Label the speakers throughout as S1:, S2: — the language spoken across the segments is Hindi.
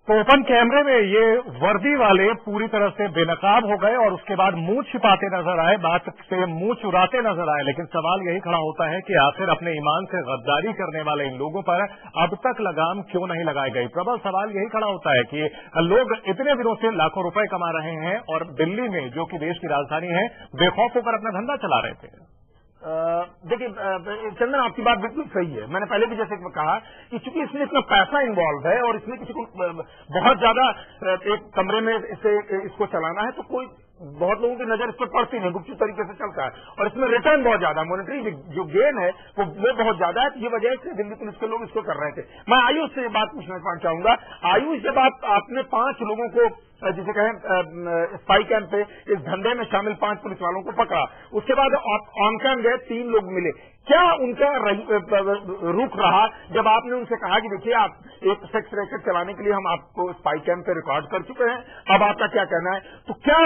S1: तो ओपन कैमरे में ये वर्दी वाले पूरी तरह से बेनकाब हो गए और उसके बाद मुंह छिपाते नजर आए, बात से मुंह चुराते नजर आए। लेकिन सवाल यही खड़ा होता है कि आखिर अपने ईमान से गद्दारी करने वाले इन लोगों पर अब तक लगाम क्यों नहीं लगाई गई। प्रबल सवाल यही खड़ा होता है कि लोग इतने दिनों से लाखों रुपए कमा रहे हैं और दिल्ली में, जो कि देश की राजधानी है, बेखौफ होकर अपना धंधा चला रहे थे।
S2: देखिए चंदन, आपकी बात बिल्कुल सही है। मैंने पहले भी जैसे कहा कि चूंकि इसमें इतना पैसा इन्वॉल्व है और इसमें किसी को बहुत ज्यादा एक कमरे में इसको चलाना है, तो कोई बहुत लोगों की नजर इस पर पड़ती नहीं, गुपचुप तरीके से चलता है और इसमें रिटर्न बहुत ज्यादा, मॉनेटरी जो गेन है वो बहुत ज्यादा है। ये वजह से दिल्ली पुलिस के लोग इसको कर रहे थे। मैं आयुष से बात पूछना चाहूंगा। आयुष, जब आपने 5 लोगों को, जिसे कहें स्पाई कैंप पे इस धंधे में शामिल 5 पुलिस वालों को पकड़ा, उसके बाद ऑन कैम गए, 3 लोग मिले, क्या उनका रुख रहा जब आपने उनसे कहा कि देखिए आप एक सेक्स रैकेट चलाने के लिए हम आपको स्पाई कैंप पे रिकॉर्ड कर चुके हैं, अब आपका क्या कहना है? तो क्या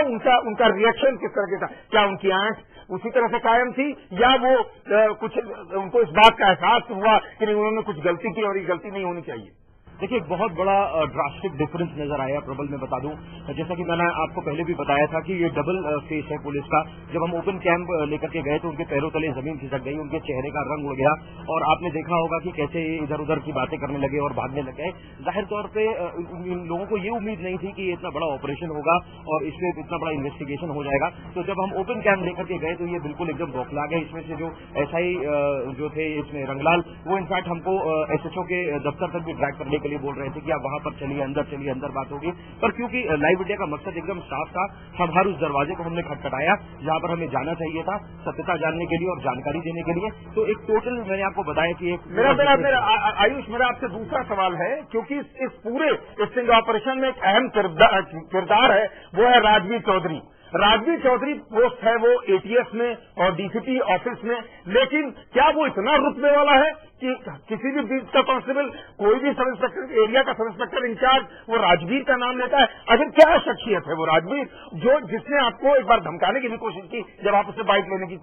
S2: उनका रिएक्शन किस तरह के था? क्या उनकी आंख उसी तरह से कायम थी या वो कुछ उनको इस बात का एहसास हुआ कि नहीं, उन्होंने कुछ गलती की और ये गलती नहीं होनी चाहिए?
S3: देखिए, एक बहुत बड़ा ड्रास्टिक डिफरेंस नजर आया प्रबल। मैं बता दूं, जैसा कि मैंने आपको पहले भी बताया था कि ये डबल फेस है पुलिस का। जब हम ओपन कैंप लेकर के गए तो उनके पैरों तले जमीन खिसक गई, उनके चेहरे का रंग उड़ गया और आपने देखा होगा कि कैसे इधर उधर की बातें करने लगे और भागने लगे। जाहिर तौर पे इन लोगों को ये उम्मीद नहीं थी कि ये इतना बड़ा ऑपरेशन होगा और इसमें इतना बड़ा इन्वेस्टिगेशन हो जाएगा। तो जब हम ओपन कैंप लेकर के गए तो ये बिल्कुल एकदम बौखला गए। इसमें से जो एसआई जो थे इसमें रंगलाल, वो इनफैक्ट हमको एसएचओ के दफ्तर तक भी ड्रैग करने के लिए बोल रहे थे कि आप वहां पर चलिए, अंदर बात होगी। पर क्योंकि लाइव इंडिया का मकसद एकदम साफ था, हम हर उस दरवाजे को हमने खटखटाया जहां पर हमें जाना चाहिए था, सत्यता जानने के लिए और जानकारी देने के लिए। तो एक टोटल मैंने आपको बताया कि एक
S2: आयुष, मेरा आपसे दूसरा सवाल है, क्योंकि इस पूरे स्टिंग ऑपरेशन में एक अहम किरदार है, वो है राजवीर चौधरी। राजवीर चौधरी पोस्ट है वो एटीएस में और डीसीपी ऑफिस में, लेकिन क्या वो इतना रुतबे वाला है कि किसी भी बीच का कांस्टेबल, कोई भी सब इंस्पेक्टर, एरिया का सब इंस्पेक्टर इंचार्ज वो राजवीर का नाम लेता है? आखिर क्या शख्सियत है वो राजवीर जिसने आपको एक बार धमकाने की भी कोशिश की जब आप उससे बाइक लेने की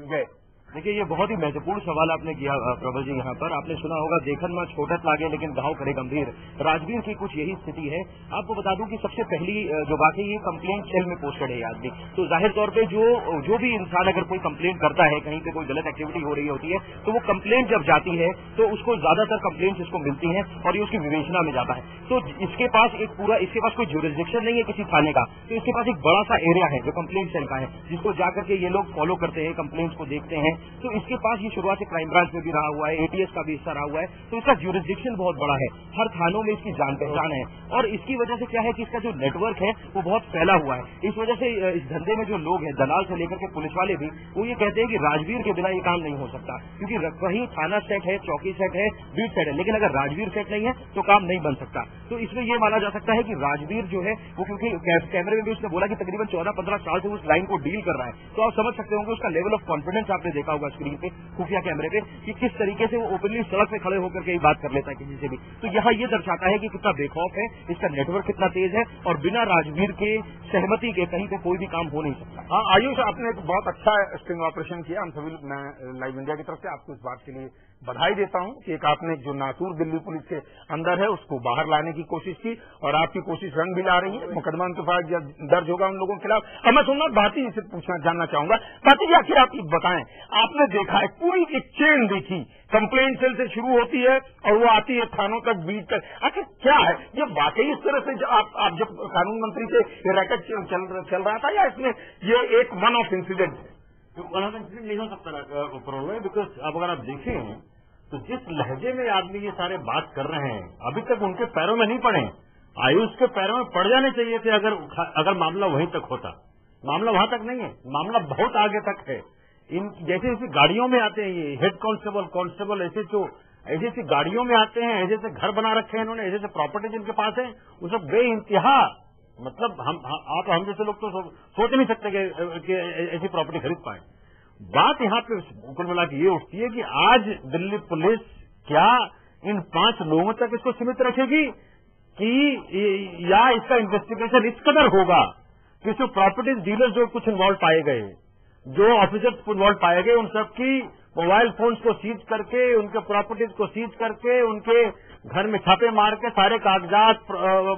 S2: गए?
S3: देखिए, ये बहुत ही महत्वपूर्ण सवाल आपने किया प्रबल जी। यहाँ पर आपने सुना होगा, देखन में छोटत लागे लेकिन घाव करे गंभीर। राजवीर की कुछ यही स्थिति है। आपको बता दूं कि सबसे पहली जो बात है, ये कंप्लेंट सेल में पोस्टेड है आदमी। तो जाहिर तौर पे जो भी इंसान अगर कोई कंप्लेंट करता है, कहीं पे कोई गलत एक्टिविटी हो रही होती है, तो वो कंप्लेंट जब जाती है तो उसको ज्यादातर कंप्लेंट इसको मिलती है और ये उसकी विवेचना में जाता है। तो इसके पास इसके पास कोई ज्यूरिसडिक्शन नहीं है किसी थाने का, तो इसके पास एक बड़ा सा एरिया है जो कंप्लेंट सेल का है, जिसको जाकर के ये लोग फॉलो करते हैं, कंप्लेंट्स को देखते हैं। तो इसके पास ये शुरुआत से क्राइम ब्रांच में भी रहा हुआ है, एटीएस का भी हिस्सा रहा हुआ है, तो इसका ज्यूरिसडिक्शन बहुत बड़ा है, हर थानों में इसकी जान पहचान है। और इसकी वजह से क्या है कि इसका जो नेटवर्क है वो बहुत फैला हुआ है। इस वजह से इस धंधे में जो लोग हैं, दलाल से लेकर के पुलिस वाले भी, वो ये कहते हैं कि राजवीर के बिना ये काम नहीं हो सकता, क्योंकि कहीं थाना सेट है, चौकी सेट है, बीट सेट है, लेकिन अगर राजवीर सेट नहीं है तो काम नहीं बन सकता। तो इसमें यह माना जा सकता है कि राजवीर जो है वो, क्योंकि कैमरे में भी उसने बोला कि तकरीबन 14-15 साल से उस लाइन को डील कर रहा है, तो आप समझ सकते होंगे उसका लेवल ऑफ कॉन्फिडेंस आपने देखा होगा स्क्रीन पे, खुफिया कैमरे पे, कि किस तरीके से वो ओपनली सड़क पे खड़े होकर के बात कर लेता है किसी से भी। तो यहाँ ये दर्शाता है कि कितना बेखौफ है, इसका नेटवर्क कितना तेज है और बिना राजवीर के सहमति के कहीं पे कोई भी काम हो नहीं सकता।
S2: हाँ आयुष, आपने एक बहुत अच्छा स्टिंग ऑपरेशन किया। हम सभी, मैं लाइव इंडिया की तरफ से आपको इस बात के लिए बधाई देता हूं कि एक आपने जो नासूर दिल्ली पुलिस के अंदर है उसको बाहर लाने की कोशिश की और आपकी कोशिश रंग भी ला रही है। मुकदमा दर्ज होगा उन लोगों के खिलाफ। अब मैं सुनना भाती से जानना चाहूंगा, भाती जी आखिर आप बताएं, आपने देखा है पूरी एक चेन देखी, कंप्लेंट सेल से शुरू होती है और वो आती है थानों तक, बीट तक, आखिर क्या है ये वाकई इस तरह से? आप जब कानून मंत्री से ये रैकेट चल रहा था या इसमें ये एक वन ऑफ इंसिडेंट है?
S4: वन ऑफ इंसिडेंट नहीं हो सकता बिकॉज अब अगर आप देखें तो जिस लहजे में आदमी ये सारे बात कर रहे हैं, अभी तक उनके पैरों में नहीं पड़े। आयुष के पैरों में पड़ जाने चाहिए थे अगर मामला वहीं तक होता। मामला वहां तक नहीं है, मामला बहुत आगे तक है। इन जैसे गाड़ियों में आते हैं ये हेड कांस्टेबल एसएचओ, ऐसी गाड़ियों में आते हैं, ऐसे घर बना रखे हैं इन्होंने, ऐसे प्रॉपर्टी जिनके पास है वो सब बेइंतहा, मतलब हम जैसे लोग तो सोच नहीं सकते कि ऐसी प्रॉपर्टी खरीद पाए। बात यहाँ पे कुल मिला के ये उठती है कि आज दिल्ली पुलिस क्या इन 5 लोगों तक इसको सीमित रखेगी कि या इसका इन्वेस्टिगेशन इस कदर होगा कि जो प्रॉपर्टी डीलर जो कुछ इन्वॉल्व पाए गए, जो ऑफिसर्स इन्वॉल्व पाए गए, उन सबकी मोबाइल फोन्स को सीज करके, उनके प्रॉपर्टीज को सीज करके, उनके घर में छापे मार के सारे कागजात,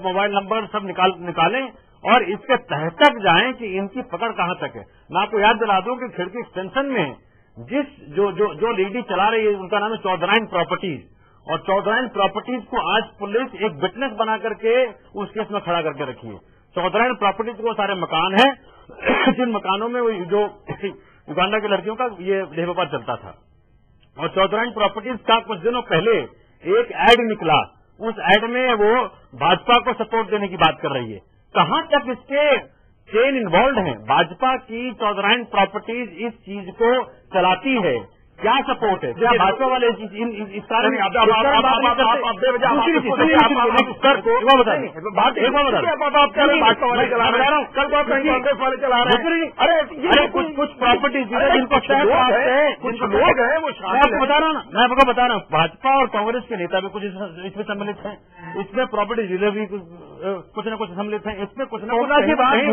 S4: मोबाइल नंबर सब निकालें और इसके तह तक जाएं कि इनकी पकड़ कहां तक है। मैं आपको याद दिला दूं कि खिड़की एक्सटेंशन में जो लेडी चला रही है उनका नाम है चौधराइन प्रॉपर्टीज, और चौधराइन प्रॉपर्टीज को आज पुलिस एक विटनेस बना करके उस केस में खड़ा करके रखी है। चौधराइन प्रॉपर्टीज को सारे मकान हैं जिन मकानों में जो युगांडा की लड़कियों का ये देह व्यापार चलता था। और चौधराइन प्रॉपर्टीज का कुछ दिनों पहले एक एड निकला, उस एड में वो भाजपा को सपोर्ट देने की बात कर रही है। कहां तक इसके चेन इन्वॉल्व है? भाजपा की चौधराइन प्रॉपर्टीज इस चीज को चलाती है, क्या सपोर्ट है? क्या भाजपा वाले इस कारण कुछ प्रॉपर्टीज जिनको कुछ लोग हैं वो बता रहा हूँ, मैं आपको बता रहा हूँ, भाजपा और कांग्रेस के नेता भी कुछ इसमें सम्मिलित हैं, इसमें प्रॉपर्टी डीलर भी कुछ न कुछ सम्मिलित हैं, इसमें कुछ न कुछ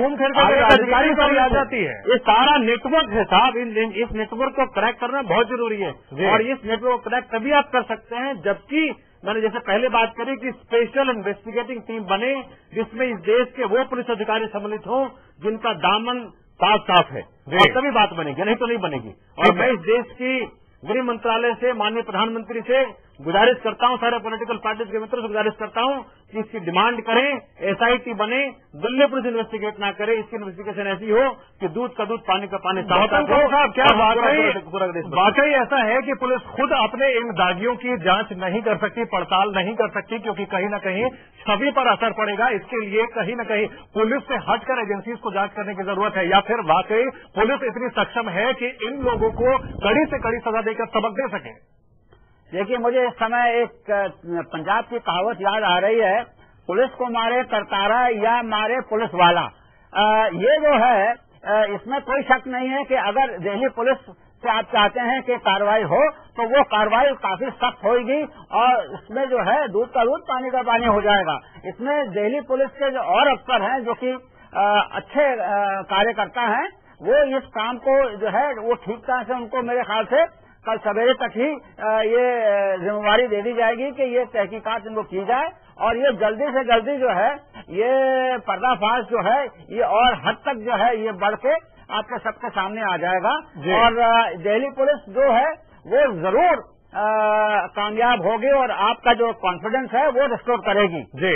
S4: घूम फिर कर आ जाती है। ये सारा नेटवर्क है साहब, इस नेटवर्क को क्रैक करना बहुत जरूरी है। और इस नेटवर्क को क्रैक तभी आप कर सकते हैं जबकि मैंने जैसे पहले बात करी कि स्पेशल इन्वेस्टिगेटिंग टीम बने जिसमें इस देश के वो पुलिस अधिकारी सम्मिलित हों जिनका दामन साफ है, और तभी बात बनेगी, नहीं तो नहीं बनेगी। और मैं इस देश की गृह मंत्रालय से, माननीय प्रधानमंत्री से गुजारिश करता हूं, सारे पॉलिटिकल पार्टीज के मित्रों से गुजारिश करता हूं कि इसकी डिमांड करें, एसआईटी बने, दिल्ली पुलिस इन्वेस्टिगेट ना करे, इसकी इन्वेस्टिगेशन ऐसी हो कि दूध का दूध पानी का पानी साफ हो।
S1: क्या वाकई ऐसा है कि पुलिस खुद अपने इन दागियों की जांच नहीं कर सकती, पड़ताल नहीं कर सकती, क्योंकि कहीं न कहीं छवि पर असर पड़ेगा। इसके लिए कहीं न कहीं पुलिस से हटकर एजेंसीज को जांच करने की जरूरत है, या फिर वाकई पुलिस इतनी सक्षम है कि इन लोगों को कड़ी से कड़ी सजा देकर सबक दे सके?
S5: देखिए, मुझे इस समय एक पंजाब की कहावत याद आ रही है, पुलिस को मारे करतारा या मारे पुलिस वाला। ये जो है इसमें कोई शक नहीं है कि अगर दिल्ली पुलिस से आप चाहते हैं कि कार्रवाई हो तो वो कार्रवाई काफी सख्त होगी और इसमें जो है दूध का दूध पानी का पानी हो जाएगा। इसमें दिल्ली पुलिस के जो और अफसर हैं जो कि अच्छे कार्यकर्ता हैं, वो इस काम को जो है वो ठीक तरह से उनको मेरे ख्याल से कल सवेरे तक ही ये जिम्मेवारी दे दी जाएगी कि ये तहकीकात इनको की जाए और ये जल्दी से जल्दी जो है ये पर्दाफाश जो है ये और हद तक जो है ये बढ़ के आपके सबके सामने आ जाएगा। और दिल्ली पुलिस जो है वो जरूर कामयाब होगी और आपका जो कॉन्फिडेंस है वो रिस्टोर करेगी।
S1: जी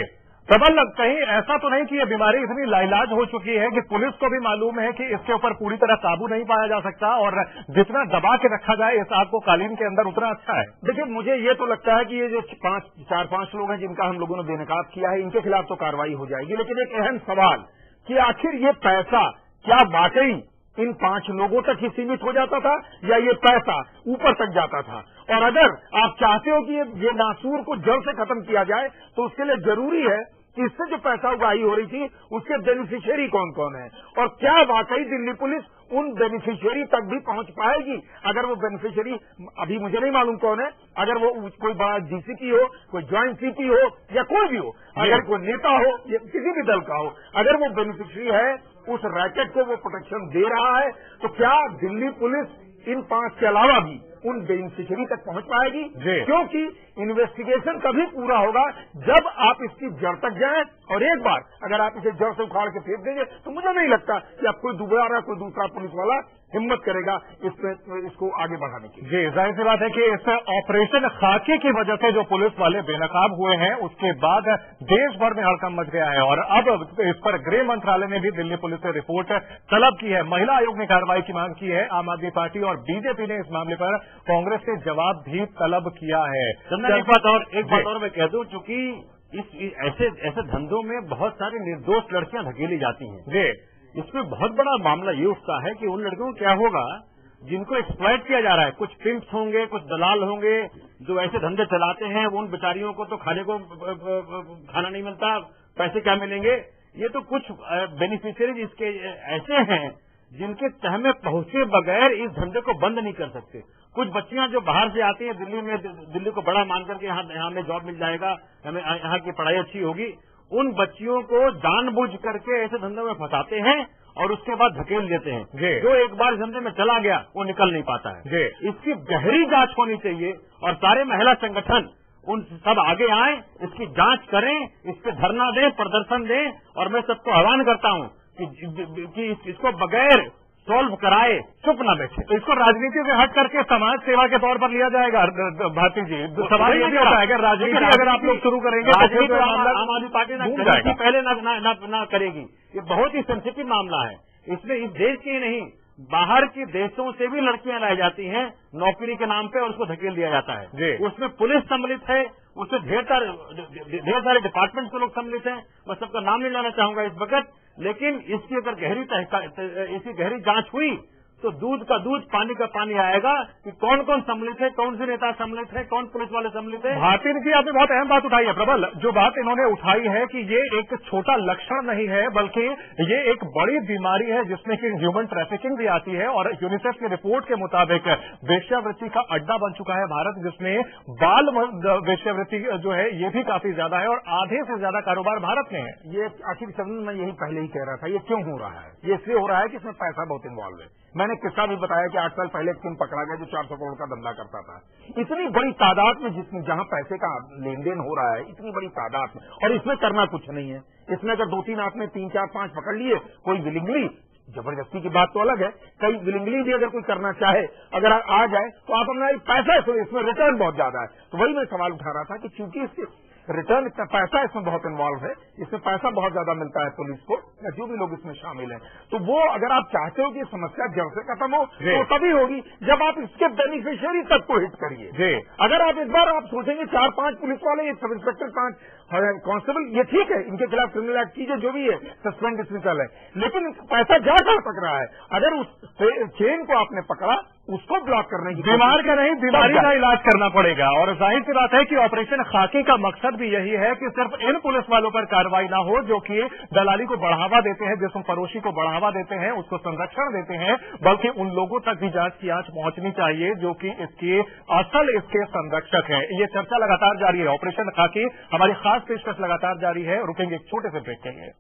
S1: प्रबल, कहीं ऐसा तो नहीं कि ये बीमारी इतनी लाइलाज हो चुकी है कि पुलिस को भी मालूम है कि इसके ऊपर पूरी तरह काबू नहीं पाया जा सकता और जितना दबा के रखा जाए इस आग को कालीन के अंदर उतना अच्छा है?
S2: देखिए, मुझे ये तो लगता है कि ये जो 4-5 लोग हैं जिनका हम लोगों ने बेनकाब किया है, इनके खिलाफ तो कार्रवाई हो जाएगी। लेकिन एक अहम सवाल कि आखिर ये पैसा क्या वाकई इन 5 लोगों तक ही सीमित हो जाता था या ये पैसा ऊपर तक जाता था? और अगर आप चाहते हो कि ये नासूर को जड़ से खत्म किया जाए तो उसके लिए जरूरी है कि इससे जो पैसा उगाही हो रही थी उसके बेनिफिशियरी कौन कौन है और क्या वाकई दिल्ली पुलिस उन बेनिफिशियरी तक भी पहुंच पाएगी। अगर वो बेनिफिशियरी अभी मुझे नहीं मालूम कौन है, अगर वो कोई बड़ा डीसीपी हो, कोई ज्वाइंट सीपी हो या कोई भी हो, अगर कोई नेता हो या किसी भी दल का हो, अगर वो बेनिफिशियरी है, उस रैकेट को वो प्रोटेक्शन दे रहा है, तो क्या दिल्ली पुलिस इन 5 के अलावा भी उन बेनिफिशियरी तक पहुंच पाएगी? क्योंकि इन्वेस्टिगेशन तभी पूरा होगा जब आप इसकी जड़ तक जाएं और एक बार अगर आप इसे जड़ से उखाड़ के फेंक देंगे तो मुझे नहीं लगता कि आप कोई दोबारा कोई दूसरा पुलिस वाला हिम्मत करेगा इसको आगे बढ़ाने की।
S1: जी, जाहिर सी बात है कि इस ऑपरेशन खाकी की वजह से जो पुलिस वाले बेनकाब हुए हैं उसके बाद देश भर में हड़कंप मच गया है और अब इस पर गृह मंत्रालय ने भी दिल्ली पुलिस से रिपोर्ट तलब की है। महिला आयोग ने कार्रवाई की मांग की है। आम आदमी पार्टी और बीजेपी ने इस मामले पर कांग्रेस से जवाब भी तलब किया है।
S4: एक बात और मैं कह दूं, चूंकि ऐसे धंधों में बहुत सारी निर्दोष लड़कियां धकेली जाती हैं। जी, इसमें बहुत बड़ा मामला ये उठता है कि उन लड़कियों को क्या होगा जिनको एक्सप्लॉइट किया जा रहा है। कुछ पिम्प्स होंगे, कुछ दलाल होंगे जो ऐसे धंधे चलाते हैं, वो उन बेचारियों को तो खाने को खाना नहीं मिलता, पैसे क्या मिलेंगे। ये तो कुछ बेनिफिशियरीज इसके ऐसे हैं जिनके तह में पहुंचे बगैर इस धंधे को बंद नहीं कर सकते। कुछ बच्चियां जो बाहर से आती हैं दिल्ली को बड़ा मान करके यहाँ हमें जॉब मिल जाएगा, हमें यहाँ की पढ़ाई अच्छी होगी, उन बच्चियों को जानबूझ करके ऐसे धंधे में फंसाते हैं और उसके बाद धकेल देते हैं। जो एक बार धंधे में चला गया वो निकल नहीं पाता है। इसकी गहरी जांच होनी चाहिए और सारे महिला संगठन उन सब आगे आए, इसकी जांच करें, इस पे धरना दें, प्रदर्शन दें, और मैं सबको आह्वान करता हूं कि इसको बगैर सॉल्व कराए चुप न बैठे।
S1: तो इसको राजनीति से हट करके समाज सेवा के तौर पर लिया जाएगा भारती जी। सवाल ये भी होता है कि राजनीति अगर आप लोग शुरू करेंगे तो फिर तो
S4: आम आदमी पार्टी ना पहले ना करेगी। ये बहुत ही सेंसिटिव मामला है। इसमें इस देश के ही नहीं, बाहर के देशों से भी लड़कियां लाई जाती हैं नौकरी के नाम पे और उसको धकेल दिया जाता है। उसमें पुलिस सम्मिलित है, उसमें ढेर सारे डिपार्टमेंट के लोग सम्मिलित हैं। मैं सबका नाम नहीं लेना चाहूंगा इस वक्त, लेकिन इसकी अगर इसकी गहरी जांच हुई तो दूध का दूध, पानी का पानी आएगा कि कौन कौन सम्मिलित है, कौन से नेता सम्मिलित है, कौन पुलिस वाले सम्मिलित है।
S1: भारती जी, आपने बहुत अहम बात उठाई है प्रबल। जो बात इन्होंने उठाई है कि ये एक छोटा लक्षण नहीं है, बल्कि ये एक बड़ी बीमारी है जिसमें कि ह्यूमन ट्रैफिकिंग भी आती है। और यूनिसेफ की रिपोर्ट के मुताबिक वेश्यावृत्ति का अड्डा बन चुका है भारत, जिसमें बाल वेश्यावृत्ति जो है ये भी काफी ज्यादा है और आधे से ज्यादा कारोबार भारत में है।
S2: ये आखिर चंदन, मैं यही पहले ही कह रहा था, ये क्यों हो रहा है? ये इसलिए हो रहा है कि इसमें पैसा बहुत इन्वॉल्व है। मैंने किस्सा भी बताया कि 8 साल पहले एक टीम पकड़ा गया जो 400 करोड़ का धंधा करता था। इतनी बड़ी तादाद में जहां पैसे का लेन देन हो रहा है, इतनी बड़ी तादाद में, और इसमें करना कुछ नहीं है। इसमें अगर 2-3 आदमी 3, 4, 5 पकड़ लिए, कोई विलिंगली, जबरदस्ती की बात तो अलग है, कई विलिंगली भी अगर कोई करना चाहे, अगर आ जाए तो आप अपना पैसा, इसमें रिटर्न बहुत ज्यादा है। तो वही मैं सवाल उठा रहा था कि चूंकि इसके रिटर्न इतना पैसा इसमें बहुत इन्वॉल्व है, इसमें पैसा बहुत ज्यादा मिलता है पुलिस को या जो भी लोग इसमें शामिल हैं, तो वो अगर आप चाहते हो कि समस्या जड़ से खत्म हो तो तभी होगी जब आप इसके बेनिफिशियरी तक को हिट करिए। अगर आप इस बार आप सोचेंगे 4-5 पुलिस वाले, सब इंस्पेक्टर, 5 कांस्टेबल, ये ठीक है, इनके खिलाफ क्रिमिनल एक्ट चीजें जो भी है सस्पेंड डिसमिसल है, लेकिन पैसा जा कहां तक रहा है? अगर उस चेन को आपने पकड़ा, उसको ब्लॉक करने की,
S1: बीमार का नहीं बीमारी का इलाज करना पड़ेगा। और जाहिर सी बात है कि ऑपरेशन खाकी का मकसद भी यही है कि सिर्फ इन पुलिस वालों पर कार्रवाई ना हो जो कि दलाली को बढ़ावा देते हैं, जिसम फरोशी को बढ़ावा देते हैं, उसको संरक्षण देते हैं, बल्कि उन लोगों तक भी जांच की आंच पहुंचनी चाहिए जो कि इसके संरक्षक हैं। ये चर्चा लगातार जारी है। ऑपरेशन खाकी, हमारी खास पेशकश लगातार जारी है। रुकेंगे एक छोटे से ब्रेक के लिए।